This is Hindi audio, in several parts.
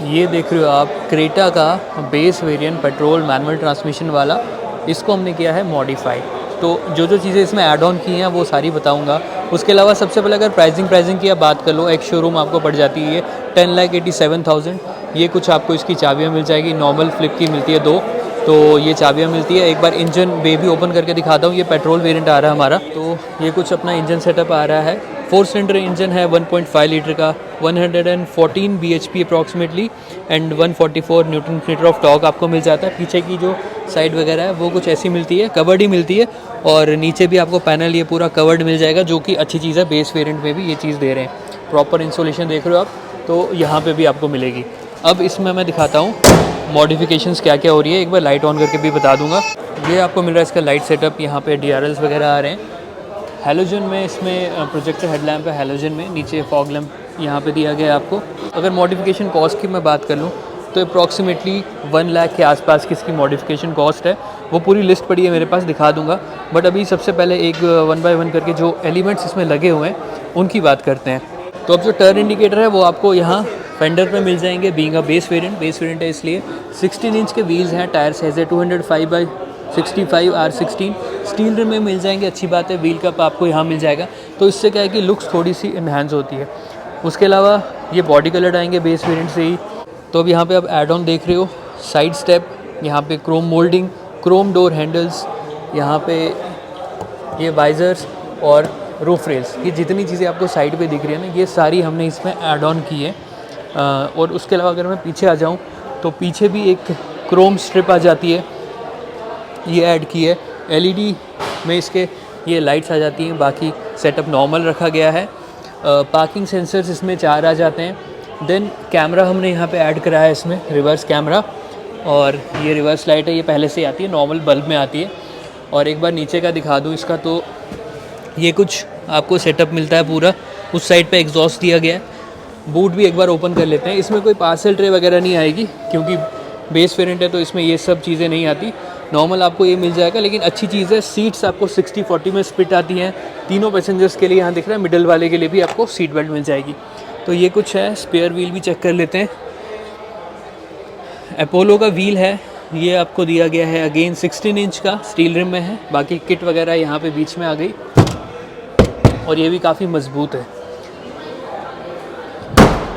ये देख रहे हो आप क्रेटा का base variant petrol manual transmission वाला, इसको हमने किया है मॉडिफाई। तो जो जो चीज़ें इसमें ऐड ऑन की हैं वो सारी बताऊंगा। उसके अलावा सबसे पहले अगर प्राइसिंग की आप बात कर लो, एक शोरूम आपको पड़ जाती है 10,87,000। ये कुछ आपको इसकी चाबियाँ मिल जाएगी, नॉर्मल फ्लिप की मिलती है 2, तो ये चाबियाँ मिलती है। एक बार इंजन बे भी ओपन करके दिखाता हूँ। ये पेट्रोल वेरिएंट आ रहा है हमारा, तो ये कुछ अपना इंजन सेटअप आ रहा है। 4 सिलेंडर इंजन है 1.5 लीटर का, 114 bhp approximately and 144 newton metre of torque आपको मिल जाता है। पीछे की जो साइड वगैरह है वो कुछ ऐसी मिलती है, कवर्ड ही मिलती है, और नीचे भी आपको पैनल ये पूरा कवर्ड मिल जाएगा, जो कि अच्छी चीज़ है। बेस वेरिएंट में भी ये चीज़ दे रहे हैं। प्रॉपर इंसोलेशन देख रहे हो आप, तो यहाँ पे भी आपको मिलेगी। अब इसमें मैं दिखाता हूँ मॉडिफिकेशंस क्या क्या हो रही है, एक बार लाइट ऑन करके भी बता दूंगा। ये आपको मिल रहा है इसका लाइट सेटअप, यहाँ पे DRLs वगैरह आ रहे हैं। हैलोजन में इसमें प्रोजेक्टर हेडलैम्प है हैलोजन में, नीचे फॉग लैम्प यहाँ पे दिया गया है आपको। अगर मॉडिफिकेशन कॉस्ट की मैं बात कर लूँ तो अप्रॉक्सीमेटली 1 लाख के आसपास की इसकी मॉडिफिकेशन कॉस्ट है। वो पूरी लिस्ट पड़ी है मेरे पास, दिखा दूंगा। बट अभी सबसे पहले एक 1 बाय 1 करके जो एलिमेंट्स इसमें लगे हुए हैं उनकी बात करते हैं। तो अब जो टर्न इंडिकेटर है वो आपको यहाँ फेंडर पे मिल जाएंगे। बीइंग अ बेस वेरिएंट है इसलिए 16 इंच के व्हील्स हैं। टायर्स है 205/65 R16 स्टील रिम में मिल जाएंगे। अच्छी बात है, व्हील कप आपको यहाँ मिल जाएगा, तो इससे क्या है कि लुक्स थोड़ी सी इन्हांस होती है। उसके अलावा ये बॉडी कलर आएंगे बेस वेरिएंट से ही। तो अब यहाँ पे आप एड ऑन देख रहे हो, साइड स्टेप, यहाँ पे Chrome moulding, Chrome door handles, यहाँ पे ये वाइजर्स और रूफ रेल्स, ये जितनी चीज़ें आपको साइड पे दिख रही है ना, ये सारी हमने इसमें ऐड ऑन की है। और उसके अलावा अगर मैं पीछे आ जाऊँ तो पीछे भी एक क्रोम स्ट्रिप आ जाती है, ये ऐड की है। LED में इसके ये लाइट्स आ जाती हैं। बाकी सेटअप नॉर्मल रखा गया है। पार्किंग सेंसर्स इसमें 4 आ जाते हैं। देन कैमरा हमने यहाँ पे ऐड करा है इसमें, रिवर्स कैमरा, और ये रिवर्स लाइट है, ये पहले से आती है, नॉर्मल बल्ब में आती है। और एक बार नीचे का दिखा दूँ इसका, तो ये कुछ आपको सेटअप मिलता है पूरा। उस साइड पे एग्जॉस्ट दिया गया है। बूट भी एक बार ओपन कर लेते हैं। इसमें कोई पार्सल ट्रे वगैरह नहीं आएगी, क्योंकि बेस वेरिएंट है तो इसमें ये सब चीज़ें नहीं आती। नॉर्मल आपको ये मिल जाएगा, लेकिन अच्छी चीज़ है, सीट्स आपको 60-40 में स्प्लिट आती हैं तीनों पैसेंजर्स के लिए। यहाँ दिख रहा है, मिडल वाले के लिए भी आपको सीट बेल्ट मिल जाएगी। तो ये कुछ है। स्पेयर व्हील भी चेक कर लेते हैं। अपोलो का व्हील है, ये आपको दिया गया है अगेन 16 इंच का, स्टील रिम में है। बाकी किट वगैरह यहाँ पे बीच में आ गई, और ये भी काफ़ी मजबूत है।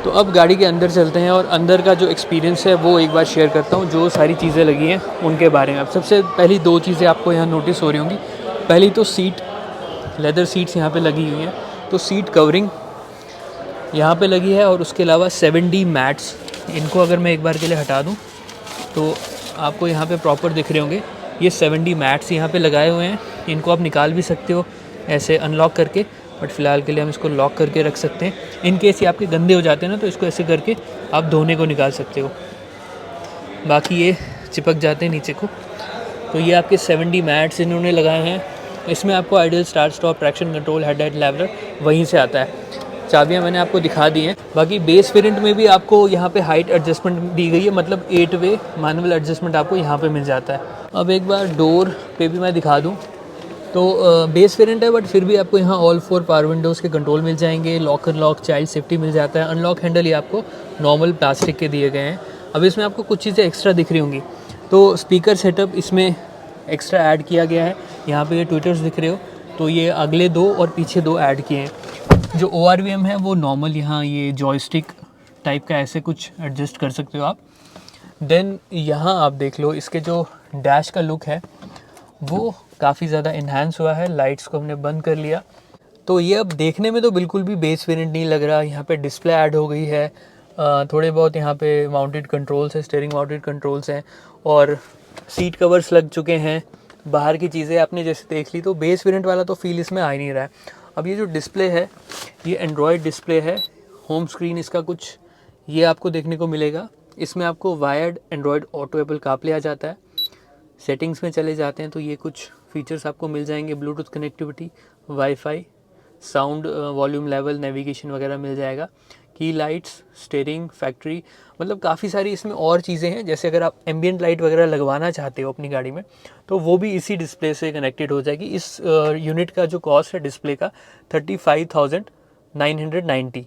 तो अब गाड़ी के अंदर चलते हैं, और अंदर का जो एक्सपीरियंस है वो एक बार शेयर करता हूँ, जो सारी चीज़ें लगी हैं उनके बारे में। अब सबसे पहली 2 चीज़ें आपको यहाँ नोटिस हो रही होंगी। पहली तो सीट, लेदर सीट्स यहाँ पे लगी हुई हैं, तो सीट कवरिंग यहाँ पे लगी है। और उसके अलावा 7D मैट्स, इनको अगर मैं एक बार के लिए हटा दूँ तो आपको यहाँ पे प्रॉपर दिख रहे होंगे। ये 7D मैट्स यहाँ पे लगाए हुए हैं। इनको आप निकाल भी सकते हो ऐसे अनलॉक करके, बट फ़िलहाल के लिए हम इसको लॉक करके रख सकते हैं। इन केस ये आपके गंदे हो जाते हैं ना, तो इसको ऐसे करके आप धोने को निकाल सकते हो। बाकी ये चिपक जाते हैं नीचे को। तो ये आपके 7D मैट्स इन्होंने लगाए हैं। इसमें आपको ideal start stop, traction control, head leveller वहीं से आता है। चाबियाँ मैंने आपको दिखा दी हैं। बाकी बेस वेरिएंट में भी आपको यहाँ पे हाइट एडजस्टमेंट दी गई है, मतलब 8 वे मैनुअल एडजस्टमेंट आपको यहाँ पे मिल जाता है। अब एक बार डोर पे भी मैं दिखा दूँ, तो बेस वेरिएंट है, बट फिर भी आपको यहाँ ऑल 4 पावर विंडोज़ के कंट्रोल मिल जाएंगे। लॉक अनलॉक, चाइल्ड सेफ्टी मिल जाता है। अनलॉक हैंडल ये आपको नॉर्मल प्लास्टिक के दिए गए हैं। अब इसमें आपको कुछ चीज़ें एक्स्ट्रा दिख रही होंगी। तो स्पीकर सेटअप इसमें एक्स्ट्रा ऐड किया गया है। यहाँ पे ये ट्विटर्स दिख रहे हो, तो ये अगले 2 और पीछे 2 ऐड किए हैं। जो ORVM है वो नॉर्मल, यहाँ ये जॉयस्टिक टाइप का ऐसे कुछ एडजस्ट कर सकते हो आप। देन यहाँ आप देख लो, इसके जो डैश का लुक है वो काफ़ी ज़्यादा इन्हांस हुआ है। लाइट्स को हमने बंद कर लिया, तो ये अब देखने में तो बिल्कुल भी बेस वेरिएंट नहीं लग रहा। यहाँ पे डिस्प्ले ऐड हो गई है, थोड़े बहुत यहाँ पे माउंटेड कंट्रोल्स हैं, स्टीयरिंग माउंटेड कंट्रोल्स हैं, और सीट कवर्स लग चुके हैं। बाहर की चीज़ें आपने जैसे देख ली, तो बेस वेरिएंट वाला तो फील इसमें आ ही नहीं रहा है। अब ये जो डिस्प्ले है, ये एंड्रॉयड डिस्प्ले है। होम स्क्रीन इसका कुछ ये आपको देखने को मिलेगा। इसमें आपको wired Android Auto Apple CarPlay आ जाता है। सेटिंग्स में चले जाते हैं तो ये कुछ फीचर्स आपको मिल जाएंगे। Bluetooth connectivity, wifi, sound volume level, navigation वगैरह मिल जाएगा। की लाइट्स, स्टीयरिंग, फैक्ट्री, मतलब काफ़ी सारी इसमें और चीज़ें हैं। जैसे अगर आप एम्बियंट लाइट वगैरह लगवाना चाहते हो अपनी गाड़ी में, तो वो भी इसी डिस्प्ले से कनेक्टेड हो जाएगी। इस यूनिट का जो कॉस्ट है डिस्प्ले का 35,990,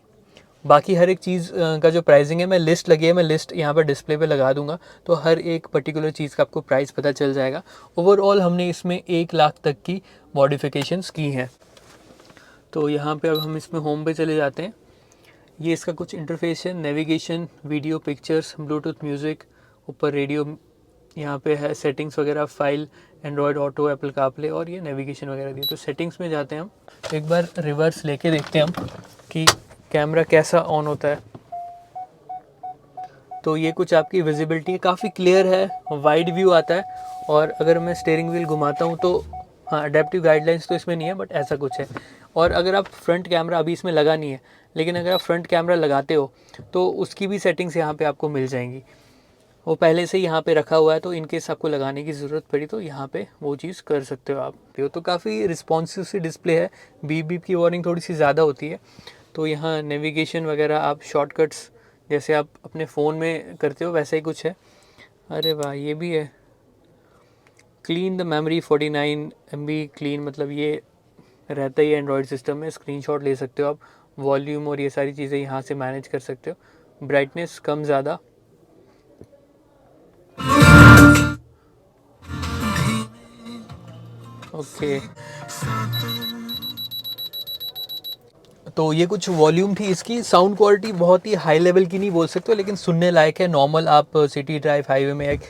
बाकी हर एक चीज़ का जो प्राइसिंग है, मैं लिस्ट लगी है, मैं लिस्ट यहाँ पर डिस्प्ले पे लगा दूंगा, तो हर एक पर्टिकुलर चीज़ का आपको प्राइस पता चल जाएगा। ओवरऑल हमने इसमें 1 लाख तक की मॉडिफिकेशंस की हैं। तो यहाँ पे अब हम इसमें होम पे चले जाते हैं। ये इसका कुछ इंटरफेस है, navigation, video, pictures, Bluetooth music, ऊपर रेडियो, यहाँ पे है सेटिंग्स वगैरह, file, Android Auto, Apple CarPlay और ये नेविगेशन वगैरह दी। तो सेटिंग्स में जाते हैं हम, एक बार रिवर्स लेके देखते हैं हम कि कैमरा कैसा ऑन होता है। तो ये कुछ आपकी विजिबिलिटी काफ़ी क्लियर है, वाइड व्यू आता है। और अगर मैं स्टीयरिंग व्हील घुमाता हूँ तो हाँ, अडेप्टिव गाइडलाइंस तो इसमें नहीं है, बट ऐसा कुछ है। और अगर आप फ्रंट कैमरा, अभी इसमें लगा नहीं है, लेकिन अगर आप फ्रंट कैमरा लगाते हो तो उसकी भी सेटिंग्स यहाँ पे आपको मिल जाएंगी। वो पहले से ही यहाँ पे रखा हुआ है, तो इनकेस आपको लगाने की ज़रूरत पड़ी तो यहाँ पे वो चीज़ कर सकते हो आप। तो काफ़ी रिस्पॉन्सिव सी डिस्प्ले है, बीप बीप की वार्निंग थोड़ी सी ज़्यादा होती है। तो यहाँ नेविगेशन वगैरह, आप शॉर्टकट्स जैसे आप अपने फ़ोन में करते हो वैसा ही कुछ है। अरे वाह, ये भी है, clean the memory 49 MB clean, मतलब ये रहता ही है एंड्रॉयड सिस्टम में। स्क्रीनशॉट ले सकते हो आप, वॉल्यूम और ये सारी चीज़ें यहाँ से मैनेज कर सकते हो, ब्राइटनेस कम ज़्यादा। ओके, तो ये कुछ वॉल्यूम थी इसकी। साउंड क्वालिटी बहुत ही हाई लेवल की नहीं बोल सकते, लेकिन सुनने लायक है। नॉर्मल आप सिटी ड्राइव, हाईवे में एक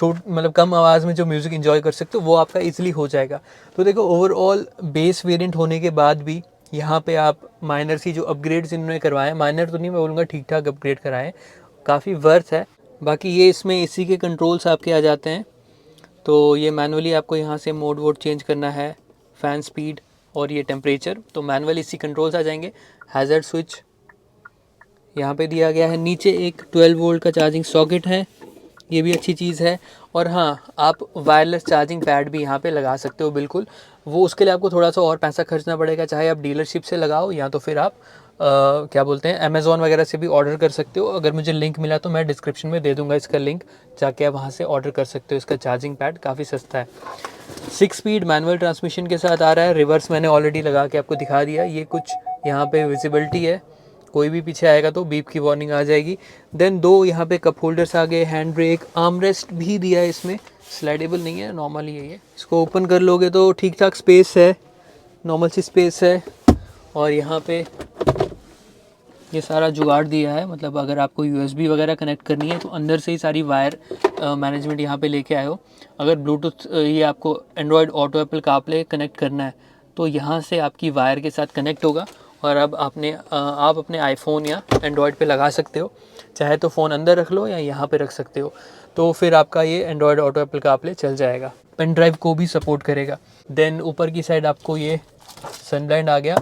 मतलब कम आवाज़ में जो म्यूज़िक एंजॉय कर सकते हो वो आपका इजीली हो जाएगा। तो देखो, ओवरऑल बेस वेरिएंट होने के बाद भी यहाँ पे आप माइनर सी जो अपग्रेड्स इन्होंने करवाए हैं, माइनर तो नहीं मैं बोलूँगा, ठीक ठाक अपग्रेड कराएं, काफ़ी वर्थ है। बाकी ये इसमें एसी के कंट्रोल्स आपके आ जाते हैं। तो ये मैनुअली आपको यहाँ से मोड वोड चेंज करना है, फ़ैन स्पीड और ये टेम्परेचर, तो मैनुअली इसी कंट्रोल्स आ जाएंगे। हैज़र्ड स्विच यहाँ पे दिया गया है। नीचे एक 12 वोल्ट का चार्जिंग सॉकेट है, ये भी अच्छी चीज़ है। और हाँ, आप वायरलेस चार्जिंग पैड भी यहाँ पे लगा सकते हो, बिल्कुल। वो उसके लिए आपको थोड़ा सा और पैसा खर्चना पड़ेगा, चाहे आप डीलरशिप से लगाओ या तो फिर आप क्या बोलते हैं, अमेज़ॉन वगैरह से भी ऑर्डर कर सकते हो। अगर मुझे लिंक मिला तो मैं डिस्क्रिप्शन में दे दूँगा इसका लिंक, जाके आप वहाँ से ऑर्डर कर सकते हो। इसका चार्जिंग पैड काफ़ी सस्ता है। 6 स्पीड मैनुअल ट्रांसमिशन के साथ आ रहा है। रिवर्स मैंने ऑलरेडी लगा के आपको दिखा दिया। ये कुछ यहाँ पे विजिबिलिटी है, कोई भी पीछे आएगा तो बीप की वार्निंग आ जाएगी। देन 2 यहाँ पे कप होल्डर्स आ गए, हैंड ब्रेक, आर्म रेस्ट भी दिया है इसमें, स्लाइडेबल नहीं है, नॉर्मल ही है ये। इसको ओपन कर लोगे तो ठीक ठाक स्पेस है, नॉर्मल सी स्पेस है। और यहाँ पे ये सारा जुगाड़ दिया है, मतलब अगर आपको USB वगैरह कनेक्ट करनी है तो अंदर से ही सारी वायर मैनेजमेंट यहाँ पे लेके आए हो। अगर ब्लूटूथ ये आपको Android Auto, Apple CarPlay connect करना है तो यहाँ से आपकी वायर के साथ कनेक्ट होगा। और अब आप अपने आईफोन या एंड्रॉयड पे लगा सकते हो, चाहे तो फ़ोन अंदर रख लो या यहाँ पे रख सकते हो, तो फिर आपका ये एंड्रॉयड ऑटो, एप्पल कारप्ले चल जाएगा। पेन ड्राइव को भी सपोर्ट करेगा। देन ऊपर की साइड आपको ये सनब्लाइंड आ गया,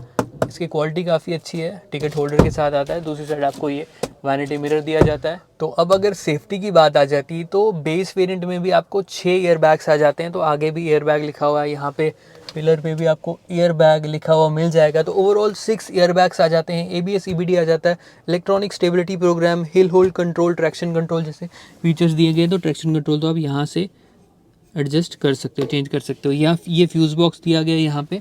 इसकी क्वालिटी काफ़ी अच्छी है, टिकट होल्डर के साथ आता है। दूसरी साइड आपको ये वैनिटी मिरर दिया जाता है। तो अब अगर सेफ्टी की बात आ जाती तो बेस वेरिएंट में भी आपको 6 एयर बैग्स आ जाते हैं। तो आगे भी एयर बैग लिखा हुआ है, यहाँ पे पिलर पे भी आपको एयर बैग लिखा हुआ मिल जाएगा। तो ओवरऑल 6 एयर बैग्स आ जाते हैं। ABS EBD आ जाता है, electronic stability program, hill hold control, traction control जैसे फीचर्स दिए गए। तो ट्रैक्शन कंट्रोल तो आप यहाँ से एडजस्ट कर सकते हो, चेंज कर सकते हो। या ये फ्यूज़ बॉक्स दिया गया है यहाँ पे।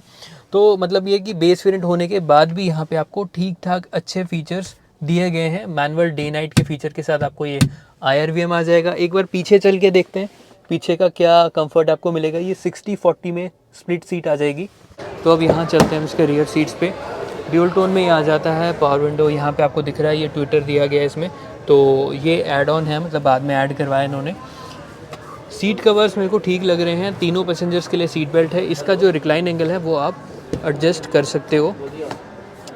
तो मतलब ये कि बेस वेरिएंट होने के बाद भी यहाँ पे आपको ठीक ठाक अच्छे फीचर्स दिए गए हैं। मैनुअल डे नाइट के फीचर के साथ आपको ये IRVM आ जाएगा। एक बार पीछे चल के देखते हैं पीछे का क्या कंफर्ट आपको मिलेगा। ये 60-40 में स्प्लिट सीट आ जाएगी। तो अब यहाँ चलते हैं इसके रियर सीट्स पे। ड्यूल टोन में ये आ जाता है। पावर विंडो यहाँ पे आपको दिख रहा है, ये ट्विटर दिया गया है इसमें, तो ये ऐड ऑन है, मतलब बाद में ऐड करवाया इन्होंने। सीट कवर्स मेरे को ठीक लग रहे हैं। तीनों पैसेंजर्स के लिए सीट बेल्ट है। इसका जो रिक्लाइन एंगल है वो आप एडजस्ट कर सकते हो।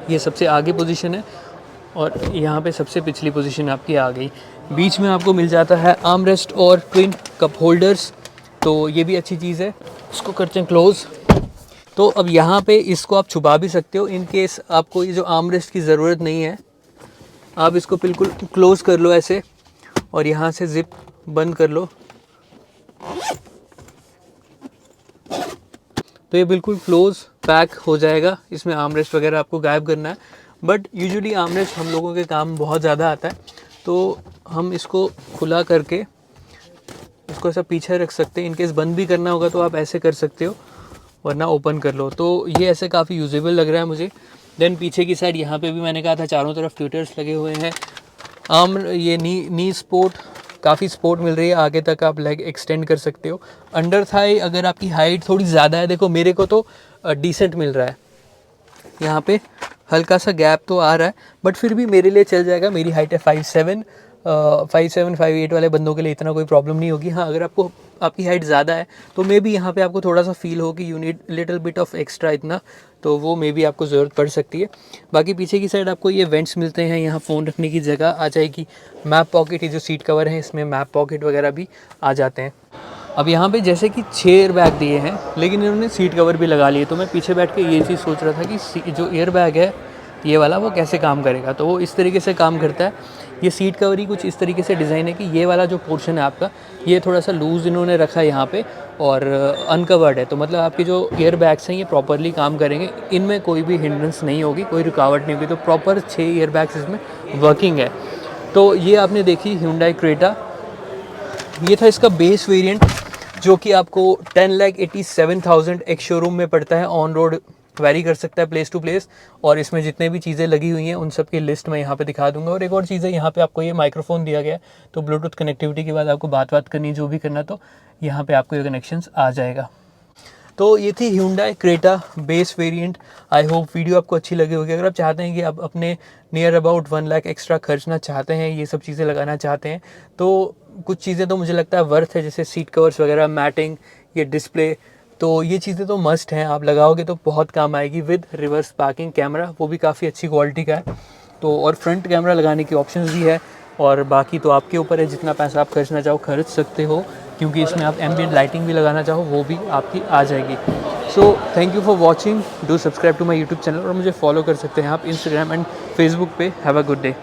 ये सबसे आगे पोजीशन है और यहाँ पे सबसे पिछली पोजीशन आपकी आ गई। बीच में आपको मिल जाता है आर्म रेस्ट और ट्विन कप होल्डर्स, तो ये भी अच्छी चीज़ है। इसको करते हैं क्लोज़। तो अब यहाँ पे इसको आप छुपा भी सकते हो, इन केस आपको ये जो आर्म रेस्ट की ज़रूरत नहीं है। आप इसको बिल्कुल क्लोज़ कर लो ऐसे और यहाँ से जिप बंद कर लो, तो ये बिल्कुल क्लोज पैक हो जाएगा। इसमें आर्मरेस्ट वगैरह आपको गायब करना है, बट यूजुअली आर्मरेस्ट हम लोगों के काम बहुत ज़्यादा आता है, तो हम इसको खुला करके इसको ऐसा पीछे रख सकते हैं। इनकेस बंद भी करना होगा तो आप ऐसे कर सकते हो, वरना ओपन कर लो। तो ये ऐसे काफ़ी यूजेबल लग रहा है मुझे। देन पीछे की साइड यहाँ पे भी मैंने कहा था चारों तरफ ट्विटर्स लगे हुए हैं। ये नी स्पोर्ट, काफ़ी सपोर्ट मिल रही है, आगे तक आप लेग एक्सटेंड कर सकते हो। अंडर थाई अगर आपकी हाइट थोड़ी ज़्यादा है, देखो मेरे को तो डिसेंट मिल रहा है, यहाँ पे हल्का सा गैप तो आ रहा है बट फिर भी मेरे लिए चल जाएगा। मेरी हाइट है 5'7", 5'8" वाले बंदों के लिए इतना कोई प्रॉब्लम नहीं होगी। हाँ, अगर आपकी हाइट ज़्यादा है तो मे बी यहाँ पे आपको थोड़ा सा फील हो कि you need little bit of extra इतना, तो वो मे बी आपको ज़रूरत पड़ सकती है। बाकी पीछे की साइड आपको ये वेंट्स मिलते हैं, यहाँ फ़ोन रखने की जगह आ जाएगी। मैप पॉकेट, ये जो सीट कवर है इसमें मैप पॉकेट वगैरह भी आ जाते हैं। अब यहाँ पे जैसे कि 6 एयर बैग दिए हैं लेकिन इन्होंने सीट कवर भी लगा लिए, तो मैं पीछे बैठ के ये चीज़ सोच रहा था कि जो एयर बैग है ये वाला वो कैसे काम करेगा। तो वो इस तरीके से काम करता है। ये सीट कवर ही कुछ इस तरीके से डिज़ाइन है कि ये वाला जो पोर्शन है आपका, ये थोड़ा सा लूज़ इन्होंने रखा है यहाँ पे और अनकवर्ड है, तो मतलब आपके जो एयर बैग्स हैं ये प्रॉपरली काम करेंगे, इनमें कोई भी हिंड्रेंस नहीं होगी, कोई रुकावट नहीं होगी। तो प्रॉपर 6 एयर बैग्स इसमें वर्किंग है। तो ये आपने देखी Hyundai क्रेटा, ये था इसका बेस वेरिएंट जो कि आपको 10,87,000 एक शोरूम में पड़ता है। ऑन रोड वैरी कर सकता है प्लेस टू प्लेस, और इसमें जितने भी चीज़ें लगी हुई हैं उन सब की लिस्ट मैं यहाँ पे दिखा दूंगा। और एक और चीज़ है, यहाँ पे आपको ये माइक्रोफोन दिया गया है, तो ब्लूटूथ कनेक्टिविटी के बाद आपको बात करनी जो भी करना तो यहाँ पे आपको ये कनेक्शंस आ जाएगा। तो ये थी Hyundai Creta base variant. I hope video आपको अच्छी लगी होगी। अगर आप चाहते हैं कि आप अपने नियर अबाउट 1 लाख एक्स्ट्रा खर्चना चाहते हैं, ये सब चीज़ें लगाना चाहते हैं, तो कुछ चीज़ें तो मुझे लगता है वर्थ है, जैसे सीट कवर्स वगैरह, मैटिंग, ये डिस्प्ले, तो ये चीज़ें तो मस्ट हैं। आप लगाओगे तो बहुत काम आएगी। विद रिवर्स पार्किंग कैमरा, वो भी काफ़ी अच्छी क्वालिटी का है, तो और फ्रंट कैमरा लगाने की ऑप्शंस भी है। और बाकी तो आपके ऊपर है, जितना पैसा आप खर्चना चाहो खर्च सकते हो, क्योंकि इसमें आप एम्बिएंट लाइटिंग भी लगाना चाहो वो भी आपकी आ जाएगी। So thank you for watching, do subscribe to my YouTube channel, और मुझे फॉलो कर सकते हैं आप इंस्टाग्राम एंड फेसबुक पे। Have a good day.